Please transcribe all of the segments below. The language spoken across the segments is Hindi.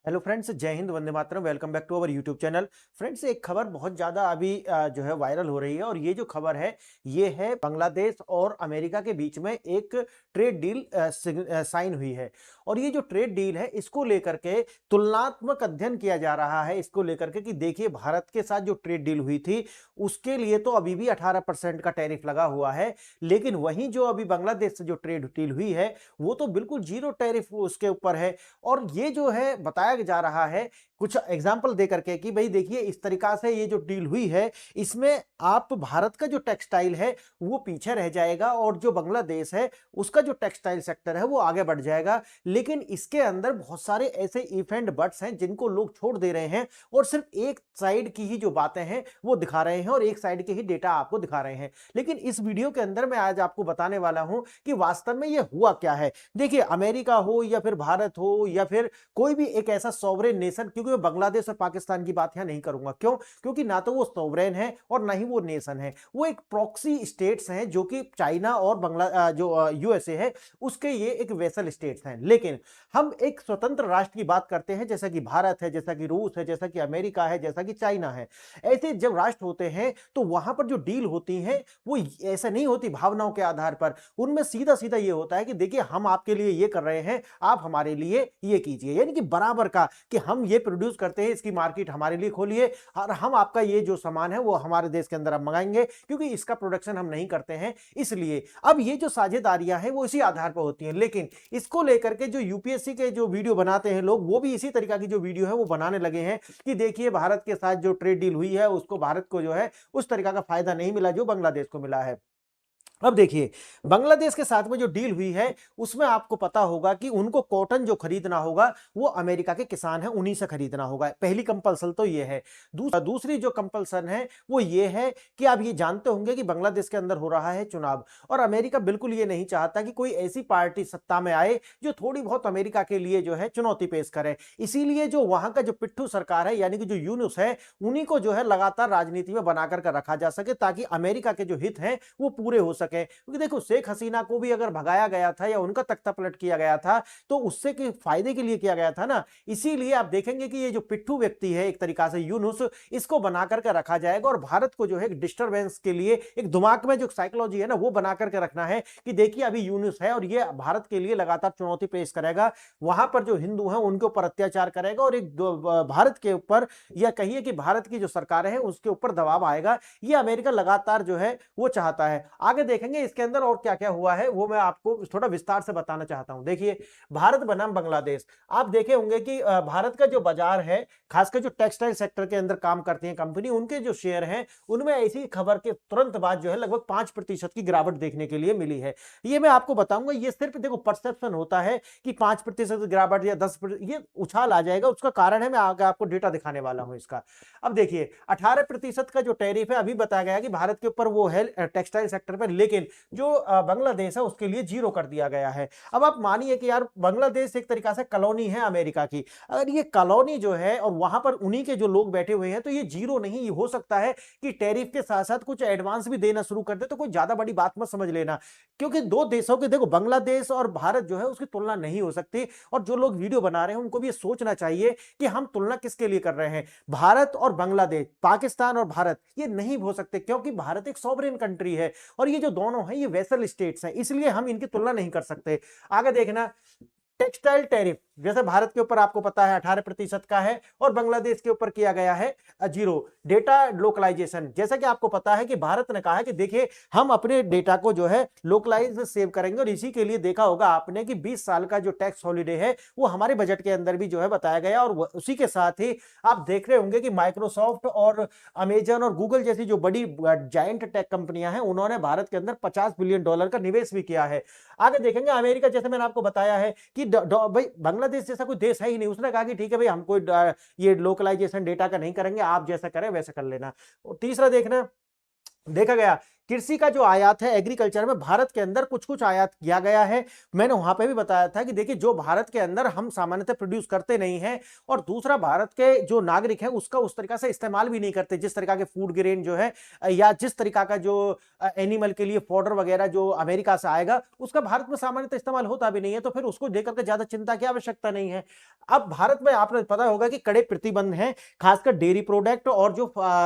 हेलो फ्रेंड्स, जय हिंद, वंदे मातरम। Welcome back to our YouTube channel. Friends, एक खबर बहुत ज़्यादा अभी जो है वायरल हो रही है और ये जो खबर है ये है बांग्लादेश और अमेरिका के बीच में एक ट्रेड डील साइन हुई है। और ये जो ट्रेड डील है इसको लेकर के तुलनात्मक अध्ययन किया जा रहा है इसको लेकर के कि देखिए भारत के साथ जो ट्रेड डील हुई थी उसके लिए तो अभी भी 18% का टैरिफ लगा हुआ है, लेकिन वहीं जो अभी बांग्लादेश से जो ट्रेड डील हुई है वो तो बिल्कुल जीरो टैरिफ उसके ऊपर है। और ये जो है बताया जा रहा है कुछ एग्जाम्पल दे करके कि भाई देखिए इस तरीका से ये जो डील हुई है इसमें आप भारत का जो टेक्सटाइल है वो पीछे रह जाएगा और जो बांग्लादेश है उसका जो टेक्सटाइल सेक्टर है वो आगे बढ़ जाएगा। लेकिन इसके अंदर बहुत सारे ऐसे इफ एंड बट्स हैं जिनको लोग छोड़ दे रहे हैं और सिर्फ एक साइड की ही जो बातें हैं वो दिखा रहे हैं और एक साइड के ही डेटा आपको दिखा रहे हैं। लेकिन इस वीडियो के अंदर मैं आज आपको बताने वाला हूं कि वास्तव में ये हुआ क्या है। देखिए अमेरिका हो या फिर भारत हो या फिर कोई भी एक ऐसा सॉवरेन नेशन, क्योंकि मैं बांग्लादेश और पाकिस्तान की बात यहां नहीं करूंगा, क्यों? क्योंकि ना तो वो सॉवरेन है और ना ही वो नेशन है, वो एक प्रॉक्सी स्टेट्स हैं जो कि चाइना और जो यूएसए है उसके ये एक वेसल स्टेट्स हैं। लेकिन हम एक स्वतंत्र राष्ट्र की बात करते हैं जैसा कि भारत है, जैसा कि रूस है, जैसा कि अमेरिका है, जैसा कि चाइना है। ऐसे जब राष्ट्र होते हैं तो वहां पर जो डील होती है वो ऐसे नहीं होती भावनाओं के आधार पर, उनमें सीधा सीधा ये होता है कि देखिए हम आपके लिए ये कर रहे हैं, आप हमारे लिए ये कीजिए, यानी कि बराबर का कि हम ये प्रोड्यूस करते हैं, इसकी मार्केट हमारे लिए खोलिए और हम आपका ये जो सामान है वो हमारे देश के अंदर अब मंगाएंगे क्योंकि इसका प्रोडक्शन हम नहीं करते हैं। इसलिए अब ये जो साझेदारियां हैं वो इसी आधार पर होती हैं। लेकिन इसको लेकर के जो यूपीएससी के जो वीडियो बनाते हैं लोग वो भी इसी तरीका की जो वीडियो है वो बनाने लगे हैं कि देखिए भारत के साथ जो ट्रेड डील हुई है उसको भारत को जो है उस तरीका का फायदा नहीं मिला जो बांग्लादेश को मिला है। अब देखिए बांग्लादेश के साथ में जो डील हुई है उसमें आपको पता होगा कि उनको कॉटन जो खरीदना होगा वो अमेरिका के किसान हैं उन्हीं से खरीदना होगा। पहली कंपल्सन तो ये है। दूसरी जो कंपल्सन है वो ये है कि आप ये जानते होंगे कि बांग्लादेश के अंदर हो रहा है चुनाव और अमेरिका बिल्कुल ये नहीं चाहता कि कोई ऐसी पार्टी सत्ता में आए जो थोड़ी बहुत अमेरिका के लिए जो है चुनौती पेश करे। इसीलिए जो वहां का जो पिट्ठू सरकार है यानी कि जो यूनुस है उन्हीं को जो है लगातार राजनीति में बनाकर कर रखा जा सके ताकि अमेरिका के जो हित हैं वो पूरे हो सके। क्योंकि देखो शेख हसीना को भी अगर भगाया गया था या उनका तख्ता पलट किया गया था तो उससे के फायदे के लिए किया गया था ना। इसीलिए आप देखेंगे कि ये जो पिट्ठू व्यक्ति है एक तरीका से यूनुस, इसको बना करके रखा जाएगा और भारत को जो है डिस्टरबेंस के लिए एक दिमाग में जो साइकोलॉजी है ना वो बना करके रखना है कि देखिए अभी यूनुस है और ये भारत के लिए लगातार चुनौती पेश करेगा, वहां पर जो हिंदू हैं उनके ऊपर अत्याचार करेगा और एक भारत के ऊपर या कहिए कि भारत की जो सरकार है उसके ऊपर दबाव आएगा। ये अमेरिका लगातार जो है वो चाहता है। आगे देखेंगे इसके अंदर और क्या क्या हुआ है वो मैं आपको थोड़ा विस्तार से बताना चाहता हूं। देखिए भारत बनाम बांग्लादेश, आप देखे होंगे कि भारत का जो बाजार है खासकर जो टेक्सटाइल सेक्टर के अंदर काम करती है कंपनी, उनके जो शेयर हैं उनमें ऐसी खबर के तुरंत बाद जो है लगभग 5% की गिरावट देखने के लिए मिली है। ये मैं आपको बताऊंगा, ये सिर्फ देखो परसेप्शन होता है कि 5% गिरावट या 10% ये उछाल आ जाएगा, उसका कारण है मैं आगे आपको डेटा दिखाने वाला हूं इसका। अब देखिए 18% का जो टैरिफ है अभी बताया गया कि भारत के ऊपर वो है टेक्सटाइल सेक्टर पर, लेकिन जो बांग्लादेश है उसके लिए जीरो कर दिया गया है। अब आप मानिए कि यार बांग्लादेश एक तरीका से कॉलोनी है अमेरिका की, अगर ये कॉलोनी जो है और वहां पर उन्हीं के जो लोग बैठे हुए हैं तो ये जीरो नहीं हो सकता है कि टैरिफ के साथ साथ कुछ एडवांस भी देना शुरू कर दे, तो कोई ज्यादा बड़ी बात मत समझ लेना। क्योंकि दो देशों के देखो बांग्लादेश और भारत जो है उसकी तुलना नहीं हो सकती और जो लोग वीडियो बना रहे हैं उनको भी ये सोचना चाहिए कि हम तुलना किसके लिए कर रहे हैं। भारत और बांग्लादेश, पाकिस्तान और भारत ये नहीं हो सकते क्योंकि भारत एक सॉवरेन कंट्री है और ये जो दोनों हैं ये वेसल स्टेट्स हैं, इसलिए हम इनकी तुलना नहीं कर सकते। आगे देखना टेक्सटाइल टैरिफ जैसे भारत के ऊपर आपको पता है 18% का है और बांग्लादेश के ऊपर किया गया है जीरो। डेटा लोकलाइजेशन, जैसा कि आपको पता है कि भारत ने कहा है कि देखिए हम अपने डेटा को जो है लोकलाइज सेव करेंगे और इसी के लिए देखा होगा आपने कि 20 साल का जो टैक्स हॉलिडे है वो हमारे बजट के अंदर भी जो है बताया गया और उसी के साथ ही आप देख रहे होंगे कि माइक्रोसॉफ्ट और अमेजन और गूगल जैसी जो बड़ी जायंट टेक कंपनियां हैं उन्होंने भारत के अंदर $50 बिलियन का निवेश भी किया है। आगे देखेंगे अमेरिका, जैसे मैंने आपको बताया है कि भाई बांग्लादेश जैसा कोई देश है ही नहीं, उसने कहा कि ठीक है भाई हम कोई ये लोकलाइजेशन डेटा का नहीं करेंगे, आप जैसा करें वैसा कर लेना। और तीसरा देखना देखा गया कृषि का जो आयात है एग्रीकल्चर में भारत के अंदर कुछ कुछ आयात किया गया है। मैंने वहां पे भी बताया था कि देखिए जो भारत के अंदर हम सामान्यतः प्रोड्यूस करते नहीं हैं, और दूसरा भारत के जो नागरिक है उसका उस तरीका से इस्तेमाल भी नहीं करते, जिस तरीका के फूड ग्रेन जो है या जिस तरीका का जो एनिमल के लिए फॉडर वगैरह जो अमेरिका से आएगा उसका भारत में सामान्यतः इस्तेमाल होता भी नहीं है, तो फिर उसको लेकर के ज्यादा चिंता की आवश्यकता नहीं है। अब भारत में आपने पता होगा कि कड़े प्रतिबंध हैं, खासकर डेयरी प्रोडक्ट और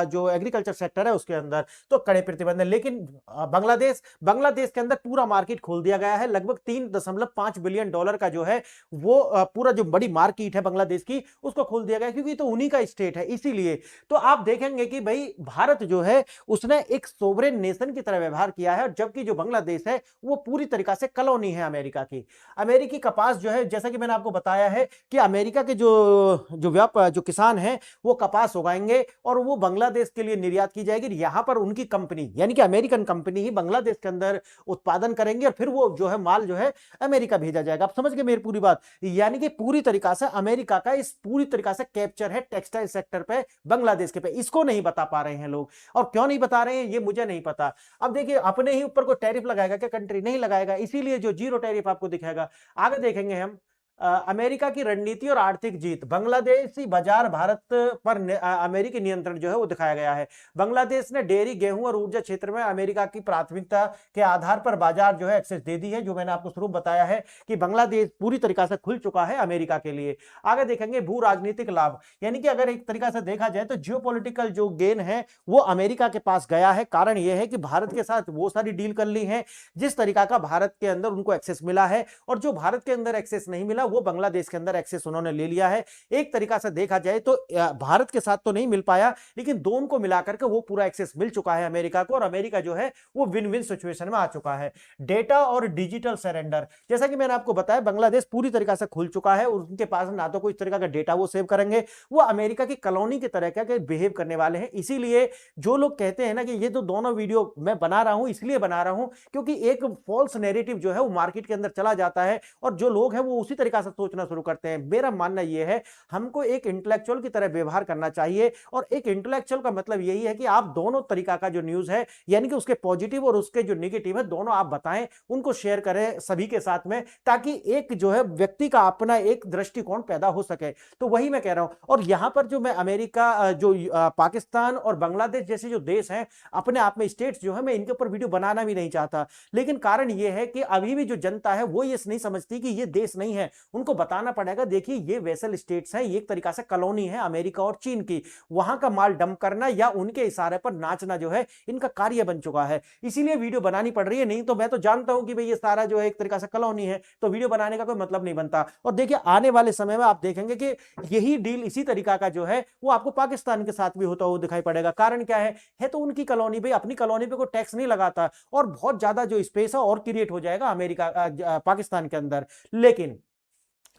जो एग्रीकल्चर सेक्टर है उसके अंदर तो कड़े प्रतिबंध है। लेकिन बांग्लादेश के अंदर पूरा मार्केट खोल दिया गया है। लगभग $3.5 बिलियन का जो है वो पूरा जो बड़ी मार्केट है बांग्लादेश की उसको खोल दिया गया, क्योंकि तो उन्हीं का स्टेट है। इसीलिए तो आप देखेंगे कि भाई भारत जो है उसने एक सोवरेन नेशन की तरह व्यवहार किया है, जबकि जो बांग्लादेश है वो पूरी तरीका से कॉलोनी है अमेरिका की। अमेरिकी कपास जो है, जैसा कि मैंने आपको बताया है कि अमेरिका के जो किसान हैं वो कपास उगाएंगे और वो बांग्लादेश के लिए निर्यात की जाएगी। यहां पर उनकी कंपनी यानी कि अमेरिकन कंपनी ही बांग्लादेश के अंदर उत्पादन करेंगे और फिर वो जो है माल जो है अमेरिका भेजा जाएगा। आप समझ गए मेरी पूरी बात? यानी कि पूरी तरीका से अमेरिका का इस पूरी तरीका से कैप्चर है टेक्सटाइल सेक्टर पे बांग्लादेश के पे। इसको नहीं बता पा रहे हैं लोग, और क्यों नहीं बता रहे हैं ये मुझे नहीं पता। अब देखिए अपने ही ऊपर को टैरिफ लगाएगा क्या कंट्री? नहीं लगाएगा, इसीलिए जो जीरो टैरिफ आपको दिखाएगा। आगे देखेंगे हम अमेरिका की रणनीति और आर्थिक जीत, बांग्लादेशी बाजार भारत पर अमेरिकी नियंत्रण जो है वो दिखाया गया है। बांग्लादेश ने डेयरी, गेहूं और ऊर्जा क्षेत्र में अमेरिका की प्राथमिकता के आधार पर बाजार जो है एक्सेस दे दी है। जो मैंने आपको शुरू बताया है कि बांग्लादेश पूरी तरीका से खुल चुका है अमेरिका के लिए। आगे देखेंगे भू राजनीतिक लाभ, यानी कि अगर एक तरीका से देखा जाए तो जियोपॉलिटिकल जो गेन है वो अमेरिका के पास गया है। कारण यह है कि भारत के साथ वो सारी डील कर ली है जिस तरीका का भारत के अंदर उनको एक्सेस मिला है, और जो भारत के अंदर एक्सेस नहीं मिला वो बांग्लादेश के अंदर एक्सेस उन्होंने ले लिया है। एक तरीका से देखा जाए तो भारत के साथ तो नहीं मिल पाया, लेकिन दोनों को मिलाकर के वो पूरा एक्सेस मिल चुका है अमेरिका को, और अमेरिका जो है वो विन विन सिचुएशन में आ चुका है। डेटा और डिजिटल सरेंडर, जैसा कि मैंने आपको बताया बांग्लादेश पूरी तरीका से खुल चुका है, उनके पास ना तो कोई तरीका का डेटा वो सेव करेंगे, वो अमेरिका की कॉलोनी की तरह का बिहेव करने वाले हैं। इसीलिए जो लोग कहते हैं ना कि ये तो दोनों वीडियो मैं बना रहा हूं, इसलिए बना रहा हूं क्योंकि एक फॉल्स नैरेटिव जो है वो मार्केट के अंदर चला जाता है, और जो लोग हैं वो उसी तरीका से सोचना शुरू करते हैं। मेरा मानना यह है हमको एक इंटेलेक्चुअल की तरह व्यवहार करना चाहिए, और एक इंटेलेक्चुअल का मतलब यही है कि आप दोनों तरीका का जो न्यूज है यानी कि उसके पॉजिटिव और उसके जो नेगेटिव है दोनों आप बताएं, उनको शेयर करें सभी के साथ में, ताकि एक जो है व्यक्ति का अपना एक दृष्टिकोण पैदा हो सके। तो वही मैं कह रहा हूं। और यहां पर जो मैं अमेरिका, जो पाकिस्तान और बांग्लादेश जैसे जो देश हैं अपने आप में स्टेट्स जो है, मैं इनके ऊपर वीडियो बनाना भी नहीं चाहता, लेकिन कारण यह है कि अभी भी जो जनता है वो ये नहीं समझती कि ये देश नहीं है। उनको बताना पड़ेगा देखिए ये वेसल स्टेट्स हैं, ये एक तरीका से कॉलोनी है अमेरिका और चीन की, वहां का माल डंप करना या उनके इशारे पर नाचना जो है इनका कार्य बन चुका है। इसीलिए वीडियो बनानी पड़ रही है, नहीं तो मैं तो जानता हूं कि भाई ये सारा जो है एक तरीका से कॉलोनी है, तो वीडियो बनाने का कोई मतलब नहीं बनता। और देखिए आने वाले समय में आप देखेंगे कि यही डील इसी तरीका का जो है वो आपको पाकिस्तान के साथ भी होता हुआ दिखाई पड़ेगा। कारण क्या है तो उनकी कॉलोनी, भाई अपनी कॉलोनी पे कोई टैक्स नहीं लगाता, और बहुत ज्यादा जो स्पेस है और क्रिएट हो जाएगा अमेरिका पाकिस्तान के अंदर। लेकिन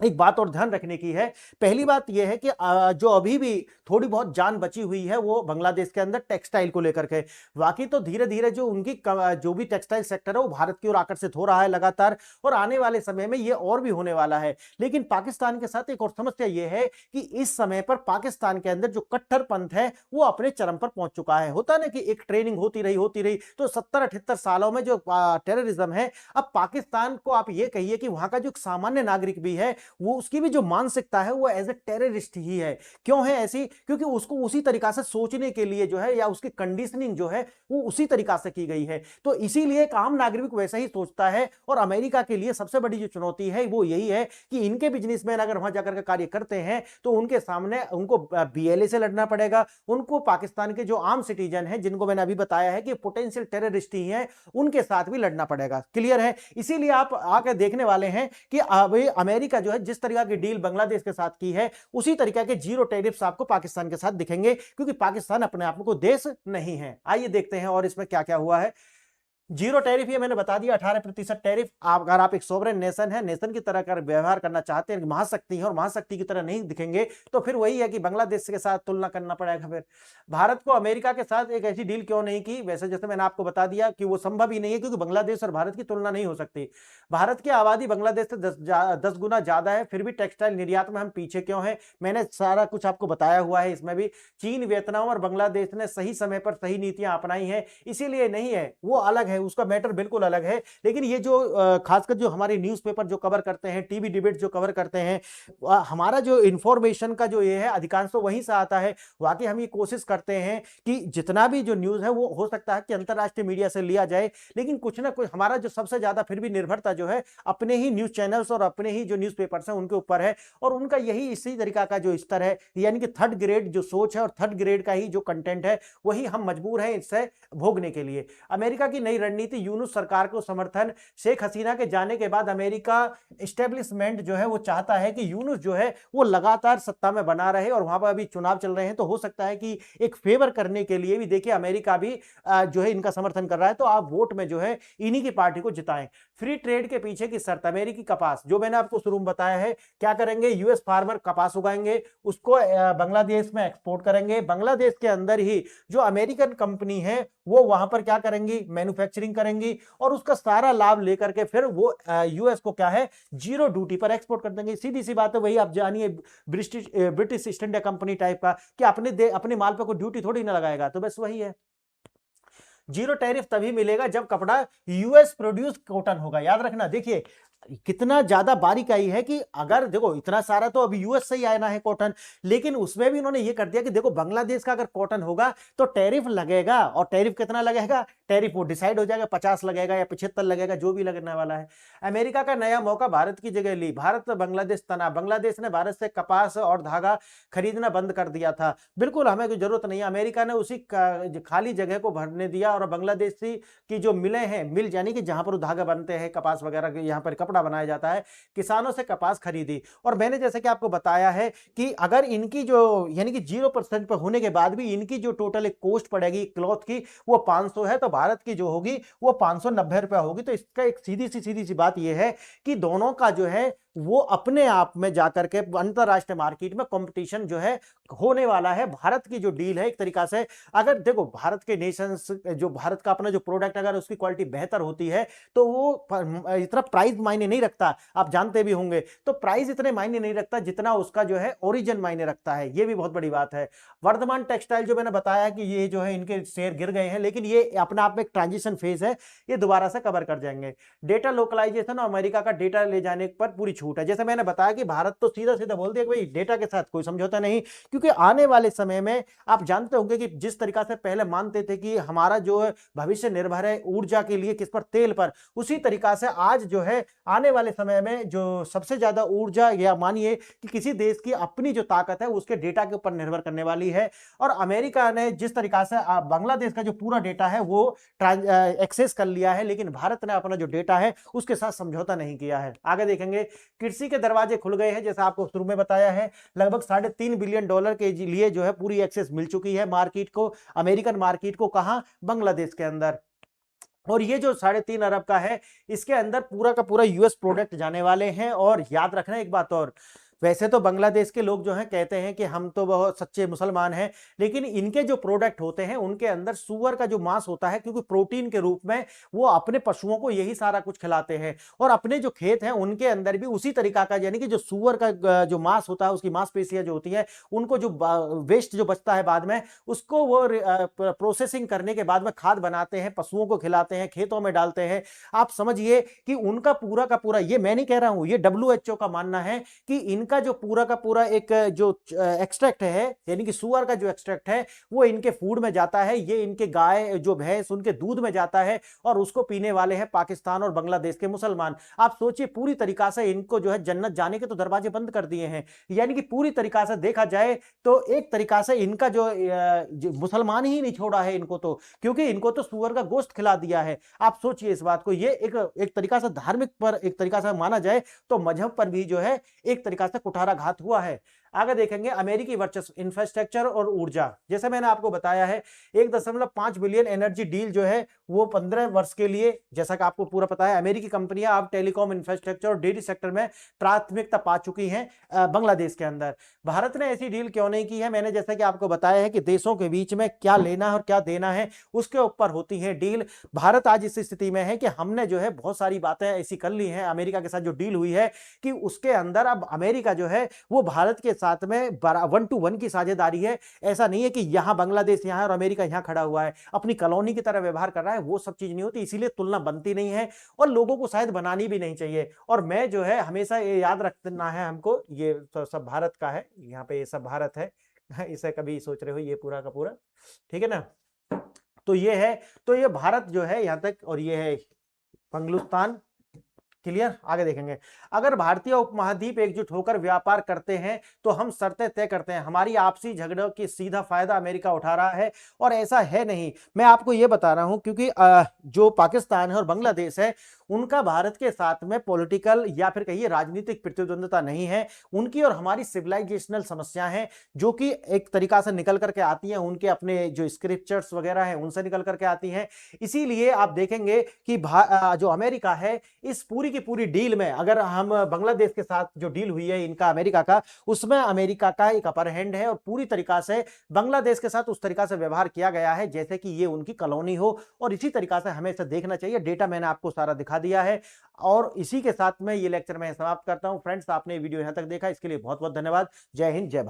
एक बात और ध्यान रखने की है। पहली बात यह है कि जो अभी भी थोड़ी बहुत जान बची हुई है वो बांग्लादेश के अंदर टेक्सटाइल को लेकर के, बाकी तो धीरे धीरे जो उनकी जो भी टेक्सटाइल सेक्टर है वो भारत की ओर आकर्षित हो रहा है लगातार, और आने वाले समय में ये और भी होने वाला है। लेकिन पाकिस्तान के साथ एक और समस्या ये है कि इस समय पर पाकिस्तान के अंदर जो कट्टरपंथ है वो अपने चरम पर पहुंच चुका है। होता ना कि एक ट्रेनिंग होती रही तो 70-78 सालों में जो टेररिज्म है, अब पाकिस्तान को आप ये कहिए कि वहां का जो सामान्य नागरिक भी है वो उसकी भी जो मानसिकता है वो एज ए टेररिस्ट ही है। क्यों है ऐसी? क्योंकि उसको उसी तरीका से सोचने के लिए जो है या उसकी कंडीशनिंग जो है वो उसी तरीका से की गई है। तो इसीलिए एक आम नागरिक वैसा ही सोचता है, और अमेरिका के लिए सबसे बड़ी जो चुनौती है वो यही है कि इनके बिजनेसमैन अगर वहां जाकर के कार्य करते हैं तो उनके सामने उनको बीएलए से लड़ना पड़ेगा, उनको पाकिस्तान के जो आम सिटीजन है जिनको मैंने अभी बताया है कि पोटेंशियल टेररिस्ट ही है उनके साथ भी लड़ना पड़ेगा। क्लियर है? इसीलिए आप आकर देखने वाले हैं कि अमेरिका जो है जिस तरीके की डील बांग्लादेश के साथ की है उसी तरीके के जीरो टैरिफ्स आपको पाकिस्तान के साथ दिखेंगे, क्योंकि पाकिस्तान अपने आप को देश नहीं है। आइए देखते हैं और इसमें क्या क्या हुआ है। जीरो टैरिफ ये मैंने बता दिया, 18% टैरिफ। अगर आप एक सोवरेन नेशन है, नेशन की तरह कर व्यवहार करना चाहते हैं, महाशक्ति है और महाशक्ति की तरह नहीं दिखेंगे, तो फिर वही है कि बांग्लादेश के साथ तुलना करना पड़ेगा। फिर भारत को अमेरिका के साथ एक ऐसी डील क्यों नहीं की? वैसे जैसे मैंने आपको बता दिया कि वो संभव ही नहीं है, क्योंकि बांग्लादेश और भारत की तुलना नहीं हो सकती। भारत की आबादी बांग्लादेश से 10 गुना ज्यादा है, फिर भी टेक्सटाइल निर्यात में हम पीछे क्यों हैं? मैंने सारा कुछ आपको बताया हुआ है। इसमें भी चीन, वियतनाम और बांग्लादेश ने सही समय पर सही नीतियां अपनाई हैं, इसीलिए नहीं है, वो अलग है, उसका मैटर बिल्कुल अलग है। लेकिन ये जो खासकर जो हमारे न्यूज़पेपर जो कवर करते हैं, टीवी डिबेट जो कवर करते हैं, हमारा जो इंफॉर्मेशन का जो ये है अधिकांश तो वहीं से आता है। वाकई हम ये कोशिश करते हैं कि जितना भी जो न्यूज़ है वो हो सकता है कि अंतरराष्ट्रीय मीडिया से लिया जाए, लेकिन कुछ ना कुछ हमारा जो सबसे ज्यादा फिर भी निर्भरता जो है अपने ही न्यूज चैनल्स और अपने ही जो न्यूज़पेपर्स हैं उनके ऊपर है। और उनका यही इसी तरीका का जो स्तर है, यानी कि थर्ड ग्रेड जो सोच है और थर्ड ग्रेड का ही जो कंटेंट है, वही हम मजबूर हैं इससे भोगने के लिए। अमेरिका की नई रणनीति, यूनुस सरकार को समर्थन। शेख हसीना के जाने के बाद अमेरिका एस्टेब्लिशमेंट जो है वो चाहता है कि यूनुस जो है वो लगातार सत्ता में बना रहे, और वहां पर अभी चुनाव चल रहे हैं, तो हो सकता है कि एक फेवर करने के लिए भी देखिए अमेरिका भी जो है इनका समर्थन कर रहा है, तो आप वोट में जो है इन्हीं की पार्टी को जिताएं। फ्री ट्रेड के पीछे की शर्त, अमेरिकी कपास, जो मैंने आपको शुरू में बताया है, क्या करेंगे? यूएस फार्मर कपास उगाएंगे, उसको बांग्लादेश में एक्सपोर्ट करेंगे। बांग्लादेश के अंदर ही जो अमेरिकन कंपनी है वो वहां पर क्या करेंगी? मैन्युफैक्चरिंग करेंगी, और उसका सारा लाभ लेकर के फिर वो यूएस को क्या है? जीरो ड्यूटी पर एक्सपोर्ट कर देंगे। सीधी सी बात है, वही आप जानिए British east India company type का, कि अपने माल पर कोई ड्यूटी थोड़ी ना लगाएगा, तो बस वही है। जीरो टैरिफ तभी मिलेगा जब कपड़ा यूएस प्रोड्यूस कॉटन होगा। याद रखना, देखिए कितना ज्यादा बारीकाई है कि अगर देखो इतना सारा तो अभी यूएस से ही आना है कॉटन, लेकिन उसमें भी इन्होंने ये कर दिया कि देखो बांग्लादेश का अगर कॉटन होगा तो टैरिफ लगेगा, और टैरिफ कितना लगेगा? टैरिफ वो डिसाइड हो जाएगा, 50 लगेगा या 75 लगेगा, जो भी लगने वाला है। अमेरिका का नया मौका, भारत की जगह ली। भारत बांग्लादेश तनाव, बांग्लादेश ने भारत से कपास और धागा खरीदना बंद कर दिया था। बिल्कुल हमें कोई जरूरत नहीं है, अमेरिका ने उसी खाली जगह को भरने दिया, और बांग्लादेशी की जो मिलें हैं, मिल यानी कि जहां पर धागा बनते हैं कपास वगैरह के, यहाँ पर कपड़ा बनाया जाता है, किसानों से कपास खरीदी। और मैंने जैसे कि आपको बताया है कि अगर इनकी जो यानी कि 0% पर होने के बाद भी इनकी जो टोटल एक कॉस्ट पड़ेगी क्लॉथ की वो 500 है, तो भारत की जो होगी वो 590 रुपया होगी। तो इसका एक सीधी सी बात यह है कि दोनों का जो है वो अपने आप में जाकर के अंतरराष्ट्रीय मार्केट में कंपटीशन जो है होने वाला है। भारत की जो डील है एक तरीका से, अगर देखो भारत के नेशंस जो भारत का अपना जो प्रोडक्ट अगर उसकी क्वालिटी बेहतर होती है तो वो इतना प्राइस मायने नहीं रखता, आप जानते भी होंगे। तो प्राइस इतने मायने नहीं रखता जितना उसका जो है ओरिजिन मायने रखता है, ये भी बहुत बड़ी बात है। वर्धमान टेक्सटाइल, जो मैंने बताया कि ये जो है इनके शेयर गिर गए हैं, लेकिन ये अपना आप में एक ट्रांजिशन फेज है, ये दोबारा से कवर कर जाएंगे। डेटा लोकलाइजेशन और अमेरिका का डेटा ले जाने पर पूरी छूट है। जैसे मैंने बताया कि भारत तो सीधा सीधा बोल दिया कि भाई डेटा के साथ कोई समझौता नहीं, क्योंकि आने वाले समय में आप जानते होंगे कि जिस तरीका से पहले मानते थे कि हमारा जो भविष्य निर्भर है ऊर्जा के लिए किस पर? तेल पर। उसी तरीका से आज जो है आने वाले समय में जो सबसे ज्यादा ऊर्जा, या मानिए कि किसी देश की अपनी जो ताकत है उसके डेटा के ऊपर निर्भर करने वाली है। और अमेरिका ने जिस तरीका से बांग्लादेश का जो पूरा डेटा है वो एक्सेस कर लिया है, लेकिन भारत ने अपना जो डेटा है उसके साथ समझौता नहीं किया है। आगे देखेंगे, कृषि के दरवाजे खुल गए हैं, जैसा आपको शुरू में बताया है। लगभग $3.5 बिलियन के लिए जो है पूरी एक्सेस मिल चुकी है मार्केट को, अमेरिकन मार्केट को। कहां? बांग्लादेश के अंदर। और ये जो 3.5 अरब का है, इसके अंदर पूरा का पूरा यूएस प्रोडक्ट जाने वाले हैं। और याद रखना एक बात और, वैसे तो बांग्लादेश के लोग जो हैं कहते हैं कि हम तो बहुत सच्चे मुसलमान हैं, लेकिन इनके जो प्रोडक्ट होते हैं उनके अंदर सुअर का जो मांस होता है, क्योंकि प्रोटीन के रूप में वो अपने पशुओं को यही सारा कुछ खिलाते हैं। और अपने जो खेत हैं उनके अंदर भी उसी तरीका का, यानी कि जो सुअर का जो मांस होता है उसकी मांसपेशियां जो होती है, उनको जो वेस्ट जो बचता है बाद में, उसको वो प्रोसेसिंग करने के बाद में खाद बनाते हैं, पशुओं को खिलाते हैं, खेतों में डालते हैं। आप समझिए कि उनका पूरा का पूरा, ये मैं नहीं कह रहा हूं, ये WHO का मानना है कि इनका जो पूरा का पूरा एक जो एक्सट्रैक्ट है, यानी कि सुअर का जो एक्सट्रैक्ट है, वो इनके फूड में जाता है। ये इनके गाय जो भैंस उनके दूध में जाता है, और उसको पीने वाले हैं पाकिस्तान और बांग्लादेश के मुसलमान। आप सोचिए, पूरी तरीका से इनको जो है जन्नत जाने के तो दरवाजे बंद कर दिए हैं। यानी कि पूरी तरीका से देखा जाए तो एक तरीका से इनका जो मुसलमान ही नहीं छोड़ा है इनको, तो क्योंकि इनको तो सुअर का गोश्त खिला दिया है। आप सोचिए इस बात को, ये एक तरीका से धार्मिक पर एक तरीका से माना जाए तो मजहब पर भी जो है एक तरीका से कुठाराघात हुआ है। आगे देखेंगे अमेरिकी वर्चस्व इंफ्रास्ट्रक्चर और ऊर्जा। जैसे मैंने आपको बताया है 1.5 बिलियन एनर्जी डील जो है वो 15 वर्ष के लिए, जैसा कि आपको पूरा पता है, अमेरिकी कंपनियां अब टेलीकॉम इंफ्रास्ट्रक्चर और डेयरी सेक्टर में प्राथमिकता पा चुकी हैं बांग्लादेश के अंदर। भारत ने ऐसी डील क्यों नहीं की है? मैंने जैसा कि आपको बताया है कि देशों के बीच में क्या लेना है और क्या देना है उसके ऊपर होती है डील। भारत आज इस स्थिति में है कि हमने जो है बहुत सारी बातें ऐसी कर ली हैं अमेरिका के साथ जो डील हुई है कि उसके अंदर अब अमेरिका जो है वो भारत के साथ में 1-to-1 की साझेदारी है। ऐसा नहीं है कि यहां बांग्लादेश यहां और अमेरिका यहां खड़ा हुआ है, अपनी कॉलोनी की तरह व्यवहार कर रहा है, वो सब चीज नहीं होती। इसीलिए तुलना बनती नहीं है और लोगों को शायद बनानी भी नहीं चाहिए। और मैं जो है हमेशा ये याद रखना है हमको, ये तो सब भारत का है, यहाँ पे ये सब भारत है, इसे कभी सोच रहे हो ये पूरा का पूरा, ठीक है ना। तो ये है, तो ये भारत जो है यहां तक, और ये है पंगलुस्तान। क्लियर? आगे देखेंगे, अगर भारतीय उपमहाद्वीप एकजुट होकर व्यापार करते हैं तो हम शर्तें तय करते हैं। हमारी आपसी झगड़ों की सीधा फायदा अमेरिका उठा रहा है और ऐसा है नहीं। मैं आपको यह बता रहा हूं क्योंकि जो पाकिस्तान है और बांग्लादेश है उनका भारत के साथ में पॉलिटिकल या फिर कहिए राजनीतिक प्रतिद्वंदता नहीं है। उनकी और हमारी सिविलाइजेशनल समस्या है जो कि एक तरीका से निकल करके आती हैं, उनके अपने जो स्क्रिप्चर्स वगैरह हैं उनसे निकल करके आती हैं। इसीलिए आप देखेंगे कि जो अमेरिका है इस पूरी की पूरी डील में, अगर हम बांग्लादेश के साथ जो डील हुई है इनका अमेरिका का, उसमें अमेरिका का एक अपर हैंड है और पूरी तरीका से बांग्लादेश के साथ उस तरीका से व्यवहार किया गया है जैसे कि ये उनकी कॉलोनी हो। और इसी तरीका से हमें इसे देखना चाहिए। डेटा मैंने आपको सारा दिखा दिया है और इसी के साथ में ये लेक्चर मैं समाप्त करता हूं। फ्रेंड्स, आपने वीडियो यहां तक देखा इसके लिए बहुत बहुत धन्यवाद। जय हिंद, जय भारत।